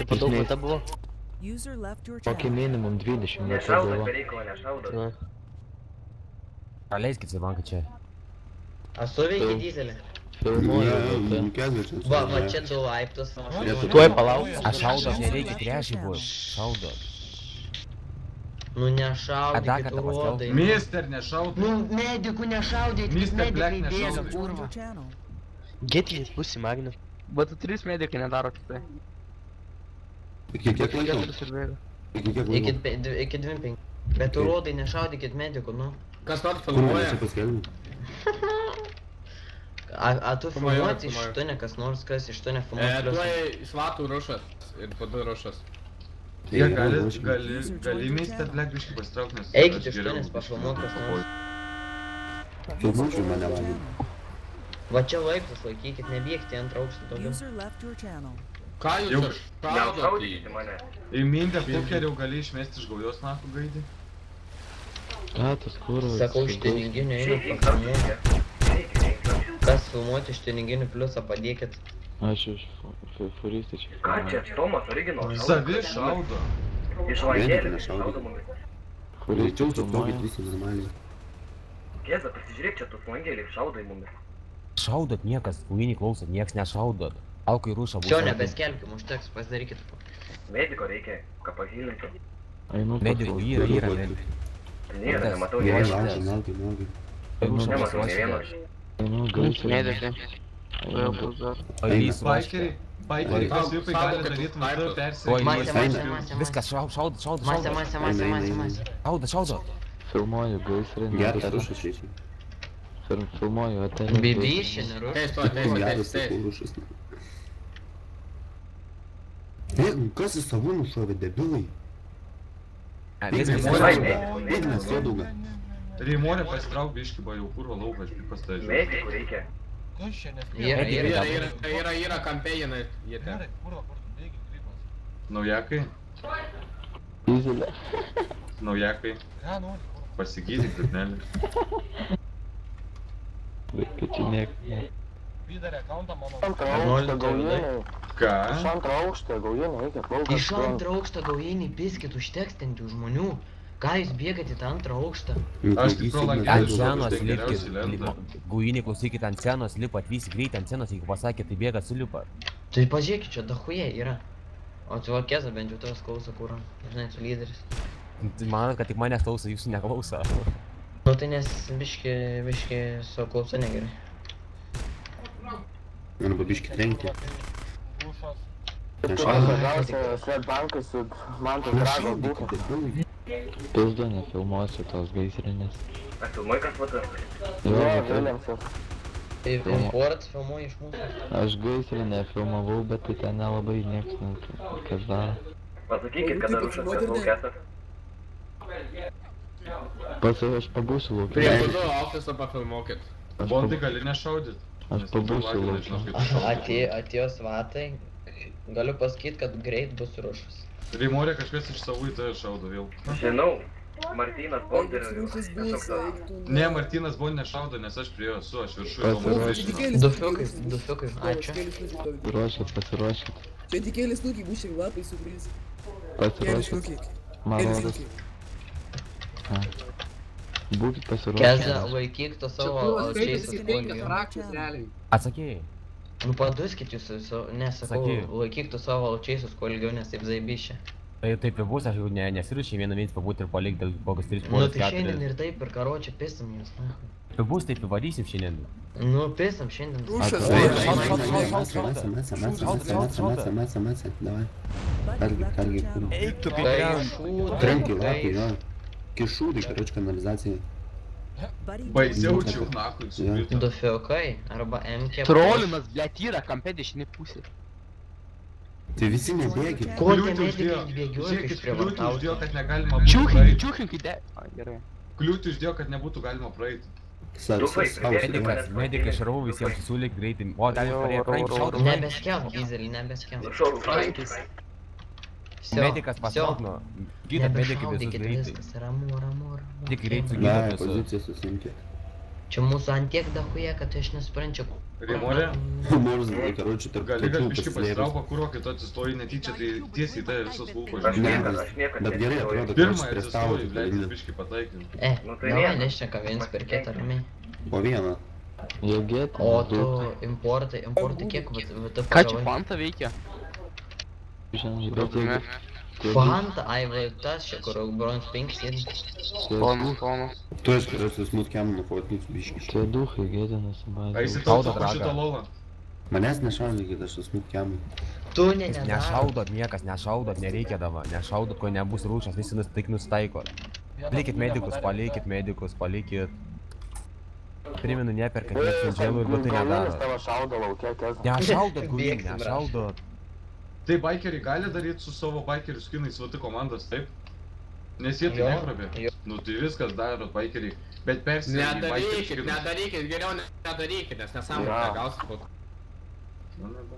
tipo daug meta buvo? Kokį minimum 20 metų Nešaudo, buvo. be reikalo nešaudo. Na. Praleiskit Svibanką čia. A suveikė dizelį? Filmuoju, Va čia du laiptus. Tuoj palauk. A šaudot nereikia, trešį bus. Šaudot. Nu nešaudykit, Dar kartą urodai. Mister, nešaudai. Nu medikų nešaudykit, Mister Black medikai bėga, nešaudai. kurva. Getlis bus į Magnus. Bet tu 3 medikai nedaro kitai. Iki kiek laiko? 4 ir bėga. Iki kiek laiko? Iki 2-5. Bet urodai nešaudykit medikų, nu. Kas nors Kur filmuoja? mes čia paskelbėm? A tu filmuoti iš tu ne kas nors, kas iš tu nefilmuoti. Tuoj svatų rušas ir padu rušas. Jie gali Mister Black biškį pasitraukti, nes... Eikit iš tu nes pafilmuot kas nors. Filmuočiau mane valgyti. Va čia laiptus laikykit, nebėgti ant aukštą daugiau. Ką jūs Jau- čia šaudot į? Nešaudykite mane. Į Mintę Pukerių gali išmesti iš gaujos nakų gaidį. Ką tas kurvas? Sakau, iš teninginių Šiaip einat reikia pafilmuoti. reikia. Kas filmuoti iš teninginių pliusą padėkit. Aš iš furistą čia. Ką čia, Tomas, original? Savi šaudo. Iš Medikai Evangelijos nešaudo. šaudo mumis. Greičiau sustokit visi normaliai. Gėza, pasižiūrėk čia, tu Evangelijos šaudai mumis. Šaudot niekas, Uinį klausot, nieks nešaudot. Alkai rušą bus. Čia nebeskelbkim, užteks, pasidarykit. Mediko reikia, ką pagilinti. Einu Medikų yra, medikų. Nėra, nematau Jie nei vieno. laukia, laukia, laukia. Nematau nei vieno. Einu gaisrą. Medikai. Vėl bus dar. Pailys ruoškia. Baikeriai, kas jupai gali daryti vadu Oi, persiekti. Masė. Viskas, šaudot. Masė. Šaudot. Filmuoju gaisrą. Geras rušas reikia. Filmuoju atelį. Bibi šiandien ruoš. Teis, Geras teis. sakau rušas. Kas į savų nušovė, debilai? Viskas, Ignas, sėdauga. Reimorė pasitrauk biškį, ba jau kurva laukas, tik pastažiu. Medikų reikia. Yra kampėjinai. Jie ten. Naujakai, Dizelė. naujakai. Pasigydyk, durnelį. Vaikai čia niek. Ką? Iš antro aukšto gaujiniai piskit, užteks ten tų žmonių. Ką jūs bėgat į tą antrą aukštą? Aš tik pro langelį ant žiūriu, senos tai geriausiai lipkit. lenda. Guinį klausykit ant senos, lipat visi greitai ant senos, jeigu pasakė, tai bėga sulipa. Tai pažiūrėkit, čia dahuje yra. O tu Keza bent jau tavęs klauso, kur, žinai, tu lyderis. Manot, kad tik manęs klauso, jūsų neklauso. Nu tai nes biški su klausa negerai. Arba biškį trenkti. Svedbankai su Mantas Drago būtų. Pizdu nefilmuosiu tos gaisrinės. Ar filmuoji kas vadu? Tai importas filmuoja iš mūsų. Aš gaisrinę filmavau, bet tai ten nelabai nieks kas daro. Pasakykit, kada rušas laukėtas. Pats aš pabūsiu laukia. Prie padu ofisą pafilmuokit. Bondai gali nešaudyt. Aš pabūsiu laukia. Atėjo svatai. Galiu pasakyti, kad greit bus rušas. Reimorė kažkas iš savų į tave šaudo vėl. Žinau, Martynas Bonderis. Ne, Martynas Bond nešaudo, nes aš prie jo esu, aš viršui. Du fiukai, ačiū. Pasiruošit. Čia tik keli snukiai bus šiek lapai sugrįs. Pasiruošit. Man rodos. Būkit pasiruošę. Keza, laikyk to savo čeisas kolgio. Atsakėjai. Nu paduskit jūs, nesakau, Sakyk. laikyk to savo čeisas kolgio, nes taip zaibišė. Tai taip ir bus, aš jau nesiruošiu vieną mėnesį pabūti ir palikti kokius 3 Nu tai šiandien ir taip ir karočią pisam jūs, na. Tai bus, taip įvarysim šiandien. Nu pisam šiandien. Mesa, davai. Kargi, kur. Eik tu Tai kaip šūdai, Trenki lapį, jo. Kišūdai, karoči, kanalizacija. Baisiau čia nakui subėtų. Du fiukai, arba MK. Trolinas, blėt, yra kampe dešinė pusė. Tai visi nebėgi. Ko tie Kliūtį uždėjo, medikai bėgioja žiūrėkit, kaip kliūtį uždėjo, prievartauti? kad negalima būtų Čiūkinkai, praeiti. čiūkinkai, gerai. Kliūtį uždėjo, kad nebūtų galima praeiti. Medikai šarvų visiems susiūlyk greitai. O, dar jau parėjo praeiti šaudų. Nebeskelb, Gizelį, nebeskelb. Medikas pasmaugno. Gyda medikai visus Nebešaudykit greitai. viskas, ramu. Tik greitai Ne, gyda visus. poziciją susimti. Čia mūsų antiek dahuje, kad aš nesuprančiau, Rimorė, Morzai, karoči, tarp gali tokių biškai pasislėpęs. pasitrauko kurvo, kai tu atsistoji netyčia, tai tiesiai tai visos lūpos. Aš niekad Bet gerai atrodo, Pirmą karoči, prie stalo. atsistoji, leidžiu biškai pataikinti. Nu, tai Davai, vienas. nešneka viens per kitą ramiai. Po vieną. Jau gėti. O tu importai kiek tu Ką čia Fanta veikia? Žinai, bet jeigu... Fanta, ai, va, tas čia, kur Bronze 5 sėdi. Tonu. Tu esi, karoči, smutkiam nufotnis biškai. Tie duhai gėdė A nesibazė. įsitaupo po šitą lovą. Manęs nešaudykit, aš esu smutkiam. Tu nedaro. Nešaudot, niekas nešaudot, nereikia dabar. Nešaudot, ko nebus rūšas, visi tik nustaiko. Palikit medikus, palikit. Primenu, neperkat nieks siunčiamų ir batų nedaro. Nešaudot, gulin, Bėgsim, nešaudot. Tai bikeriai gali daryti su savo bikerių skinais svati komandas, taip? Nes jie tai Jo, neprabė. jo. Nu tai viskas daro bikeriai. Bet persijai į bikerių skinus. Nedarykit, geriau nedarykit, nes nesąmonę gausit po... Nu, neba.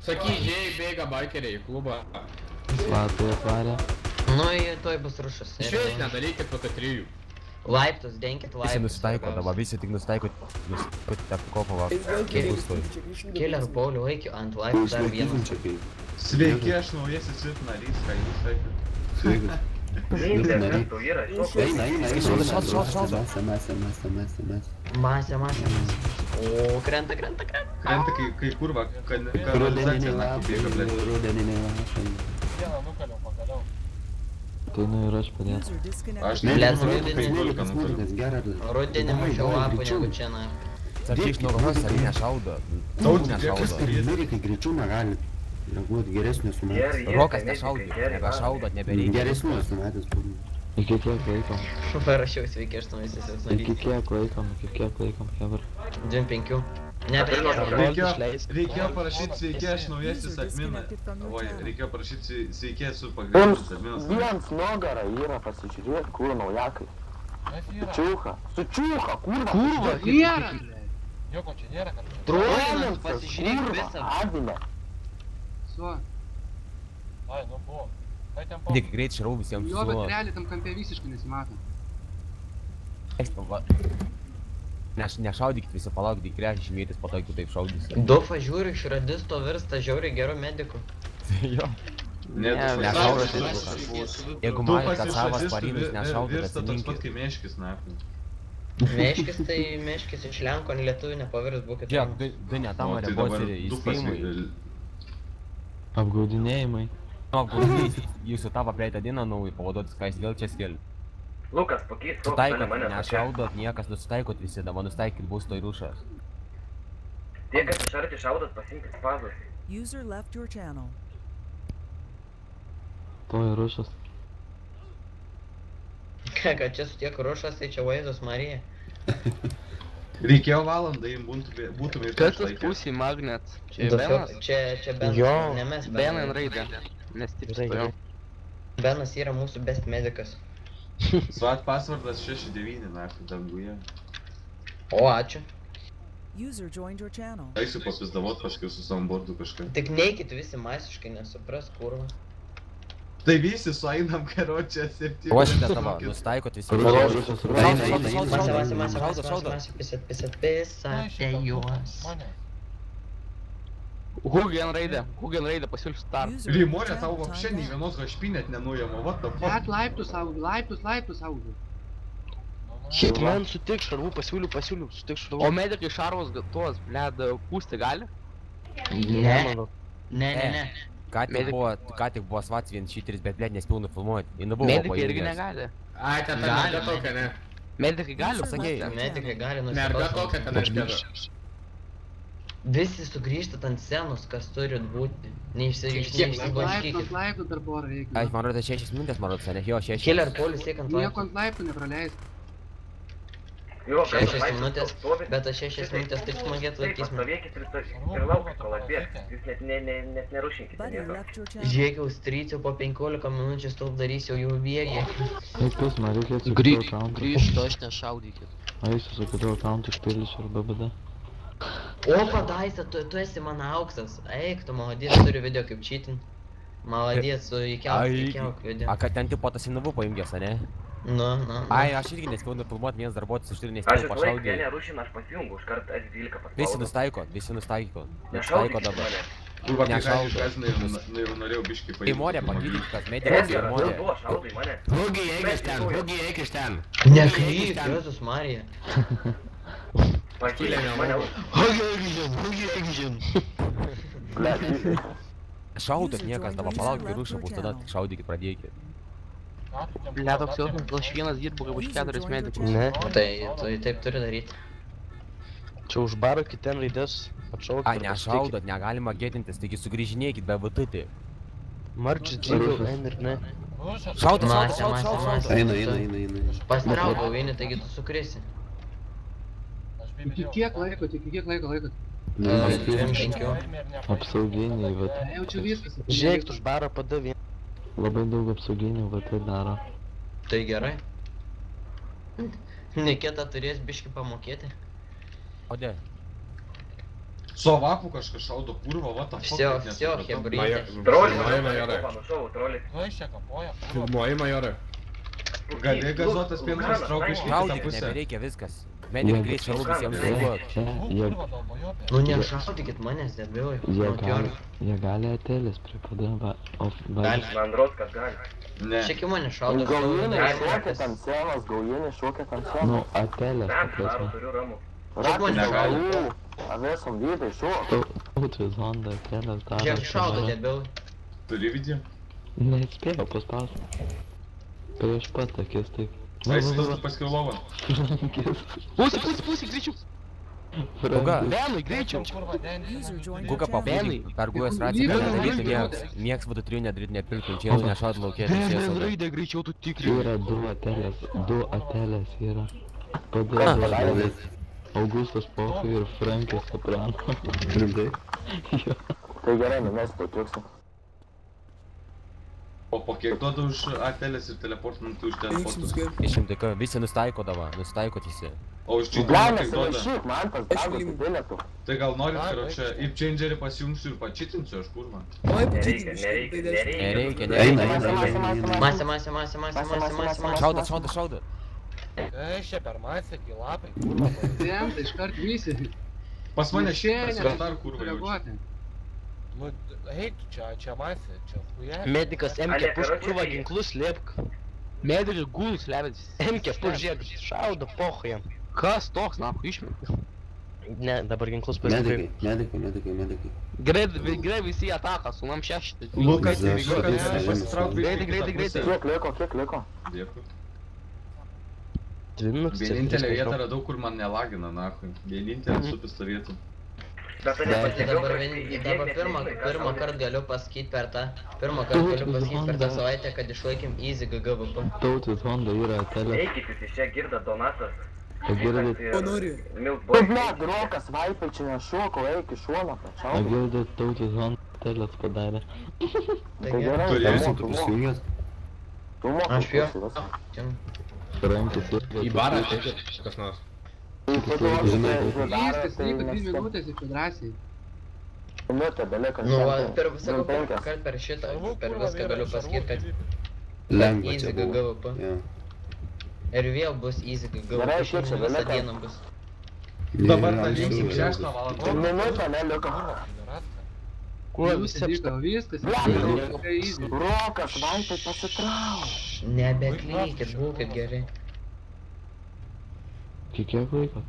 Sakyk, žėjai bėga bikeriai į klubą. Slatai atvarė. Nu, jie tuoj bus rušas. Išvis nedarykit po trijų. Laiptus, denkit laiptus. Visi nustaiko dabar, visi tik nustaiko tą kopą va. Eis gal Kaip bus kėlės tuoj. lūkį čia krišų. Killer Paulių eik ant laiptų dar vienas. Sveiki, aš naujasis VIP narys, ką jūs sakėte? Sveikas. Vienintelis, kas tu yra, žinok. Eina. Masė. O, krenta. Krenta kai kurva, kanalizacija naktį bėga, blėt. Rudeniniai lašai. Tai nu ir aš padėt. Aš Ne, Blės, nežinau, rudenį. kai smulkas nutariu. Smulkas, geras. Rudenį mažiau lapų negu čia, na. Sakyk, nurohos, ar nešaudo. Tauti, Nešaudo. Amerikai greičiau negali reaguoti, geresnio sumatęs. Rokas nešaudė, nebešaudot, nebereikia. Geresnio sumatęs būna. Iki kiek laikom? Parašiau sveiki, aš naujasis Iki narys. kiek laikom, hebra. 25. Ne, Reikėjo parašyti sveiki, aš naujasis adminas. Oi, reikėjo parašyti sveiki, esu pagrindinis adminas. Viens nugarą yra, pasižiūrėk, kur naujakai. Sučiūcha, kurva. Kurva, nėra. Trojant, pasižiūrėk visą. Adine. Tik greit šarau visiems Jo, bet su... realiai tam kampe visiškai nesimato. Nešaudykit visi, palaukit, krešį žymėtis, po to jeigu taip šaudysi. Dufa žiūri iš radisto virsta žiauriai geru mediku. Jo. Ne, nešaudo, tu tai Jeigu manai, kad savas parinus nešaudo, virsta toks pat atsiminkit. kaip meškis, naktį. Meškis tai meškis iš Lenko, ant lietuvių nepavirs, būkit. Žiūrėk, du netamą rebos ir įspėjimai. Apgaudinėjimai. Nu, apgaudinys, jūsų tavo praeitą dieną naują pavaduotis, ką jis vėl čia skėl. Lukas, pakeis, Sutaikot, nešaudot, niekas nusitaikot visi, dabar nustaikit bus toj rūšas. Tie, kas iš arti šaudat, pasimkit spazus. User left your channel. To ir rušas. Ką, kad čia su tiek rušas, tai čia vaizdos Marija. Reikėjo valandą, jim būtume ir Kas tas pusė magnet? Čia Benas? Čia Benas, Jo, ne mes Benan raidė. Nes taip stojau. Benas yra mūsų best medikas. Svat pasvardas 6-9 naktį danguje. O, ačiū. User joined your channel. Eisiu papizdavot paskui su savo bordu kažką. Tik neikit visi masiškai, nesupras, kurva. Tai visi sueinam, karočią 7. Ruošite tavo, nustaikot visi. Pisate juos. Hugen raidė, pasiūlysiu start. Rimorė tau vapšė nei vienos hašpinėt nenujama, what the fuck? Laiptus saugiu. Hitman sutik šarvų, pasiūliu, sutik šarvų. O medikai šarvos tuos, bled, pūsti gali? Ne. Ką tik buvo svats 1-3, bet bled nespėjau nufilmuoti. Medikai irgi negali. Ai, ten merga tokia, ne? Medikai gali, sakei. Medikai gali Merga nusipasakoti. tokia ten išbėdo. Visi sugrįžtat ant scenos, kas turit būti. Neišsiblaškykit. laiptų dar porą reikia. Aš man rodo 6 minutės, man rodo, ne? Jo, 6. Killer Paulius siek ant laiptų. ant laiptų nepraleis. Jo, 6 minutės, bet aš 6 minutės taip smagiai atlaikys. Pastovėkit ir laukit, kol atbėgs. Jūs net nerušinkite Buddy nieko. left your channel. Žiūrėk, jau stryciu po 15 minučių stop darys jau bėgi. Eikis, man reikia su kitu accountu. Grįžtu, aš nešaudykit. Eisiu su kitu accountu, išpildysiu ir BBD. O, padaisa, tu esi mano auksas. Eik, tu maladės, turiu video kaip cheating. Maladės, su įkelk video. A, kad ten tipo tas įnavu paimgės, ne? Ai, aš irgi nespėjau nufilmuot, vienas darbuotojas iš turi Aš nespėjau visą laiką pašaudyti. vieną rūšiną aš pasijungu, iš karto S12 paspaudau. Visi nustaiko. Nustaiko Nešaudykit dabar. mane. Kurva, kai Nešaudo. ką aš norėjau biškai Tai paimti. morė pagydyti, kas medikas ir morė. Šaudai mane. eik iš ten. Nekryp, Jėzus Marija. Pakylė mane. Šaudot niekas, dabar palaukit rušą, bus tada tik šaudykit, pradėkit. Ble, toks jausmas, gal aš vienas dirbu kaip už 4 medikus. Ne, Tai taip turi daryti. Čia už barą kitien raidės atšaukti. Ai, nešaudot, negalima gėdintis, taigi sugrįžinėkit be VTT. Marčius džiaugiau, ir ne. Šaudot. Eina. Pasitrauk galvinį, taigi tu sukrisi. Iki kiek laiko, tik kiek laiko laikot? 2-5. apsauginiai, vat. Jaučiu viskas. Žiūrėk, už barą padavė. Labai daug apsauginių, vat tai daro. Tai gerai. Nikita turės biškį pamokėti. Ode. Sovapu kažkas šaudo, kurva, what the fuck. Всё, хебрите. Trolį, Majore. nušau, trolį. Filmuoji, majore. Gali gazuotas pienas traukia iš kitą Šaudyk, pusę. nebereikia viskas. Medikai greit šaudys jiems saugot. Čia, jie, Nu nešaudykit manęs, debiuoju. jie gali atelės pripadavę, o Gali. Man rodos, kad gali. Ne. Šiek mane šaudo. Gaujinai šokia tam senas, gaujinai šokia tam senas. nu, atelės, Bent ta daro, prasme. turiu ramų. Šiek mane šaudo. Avėsom vydai šokia. Tautis Honda, atelės daro. Kiek šaudo, debiuoju. Turi video? Nespėjau paspausti. Prieš pat akis taip. Eisi tas paskir lovą. Pusė, greičiau. Guga, Benui, greičiau. User joined your Guga channel. pabūdink, per gugas raciją, kad nedaryti nieks. Nieks VT3 nedaryti nepirkti, čia jau nešaud laukė, teisės sauga. Raidė, greičiau tu tikrai. Yra du atelės yra. Padavė Augustas Pochai ir Frankis Soprano. Rimtai? Tai gerai, mes patiuksi. O po kiek duoda už atelės ir teleportą, nu tu už teleportus. tai 100, visi nustaiko dabar, nustaiko visi. O už čingerį Blem, kiek duoda? nesirašyk, man tas darbas bilietų. Tai gal norit, karočią, į čingerį pasijungsiu ir pačitinsiu aš kurva. Oi, Nereikia, pačiūdžiu. nereikia, nereikia. Nereikia. Masė. Šaudat. Čia per masę, kilapai. Krenta, iškart visi. Pas mane Šiandien šiandien dar kurva jaučiu. reaguoti. Nu, eik, čia masė, čia huja. Medikas MK puškrūva ginklus liepk. Medikas gulus levis. MK pužėk, šaudo pochai. Kas toks, na, išmėk. Ne, dabar ginklus pasitikrai. Medikai. Gerai visi ataką, su nam 6. Lukas, Za- jeigu kad za- gali pasitraukt Greitai. Kiek liko? Dėkui. 2 minutės. Vienintelė vieta radau, kur man nelagina, nahui. Vienintelė su pistolietu. Bet tu Tai nepastebėjau, dabar, kad dabar pirmą kartą galiu pasakyti per tą savaitę, kad išlaikėm easy GGVP. Tautis Honda yra atelės. Eikit jūs iš čia, girda Donatas. Pagirdit, Ko nori? Milkboy. Tu bled, rokas, vaipai čia nešoko, eik iš šono, pačiau. pagirdit, Tautis Honda atelės padarė. Tai gerai, Turėsim, Tu prisijungęs? tu mokai. Aš jo. Frankis irgi. Į barą ateikit, kas nors. Viskas, liko 3 minutės ir čia drąsiai. Minutė, beliko. Nu, per visą kartą per šitą, per viską galiu pasakyti, kad Lengva easy čia buvo. GGVP. Jo. Ir vėl bus easy GGVP. Gerai, Šiandien kiek čia visą beliko? dieną bus. Dabar Jo, dalinsim anksčiau, 6 valandą. Minutė neliko. Kuo Jūs visi liko, viskas. Blem, Tikrai easy. rokas, vaipai pasitrauk. Nebeklykit, būkit geri. Kiek laiko?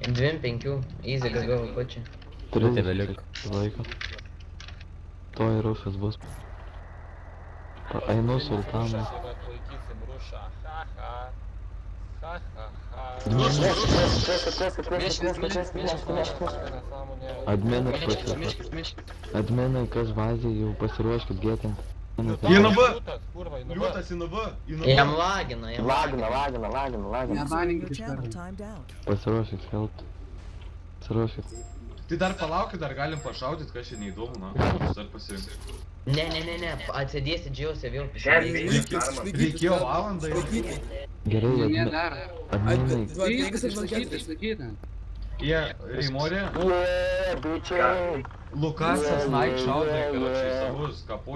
2-5, easy GGVP čia. 30 beliko. laiko. Toj rušas bus. Einu sultaną. Atlaikysim rušą, ha ha. Ha ha ha. Adminai Adminai, kas bazėje jau pasiruoškit gėtinti. INB! Liūtas, kurva, Liūtas INB! Jam lagina, jam lagina. Lagina. Nebaninkit Your iš channel karto. timed out. Pasiruoškit skelbti. Pasiruoškit. Tai dar palaukit, dar galim pašaudyt, kas čia neįdomu, na. Aš dar pasirinkti. Ne, atsidėsi džiausia vėl. Reikėjo valandą ir... Gerai, Jie admi- daro. adminai. Viskas išsakyta. Jie, Reimorė, Bičiai. Lukasas Nike šaudė, karočiui, savus kapų.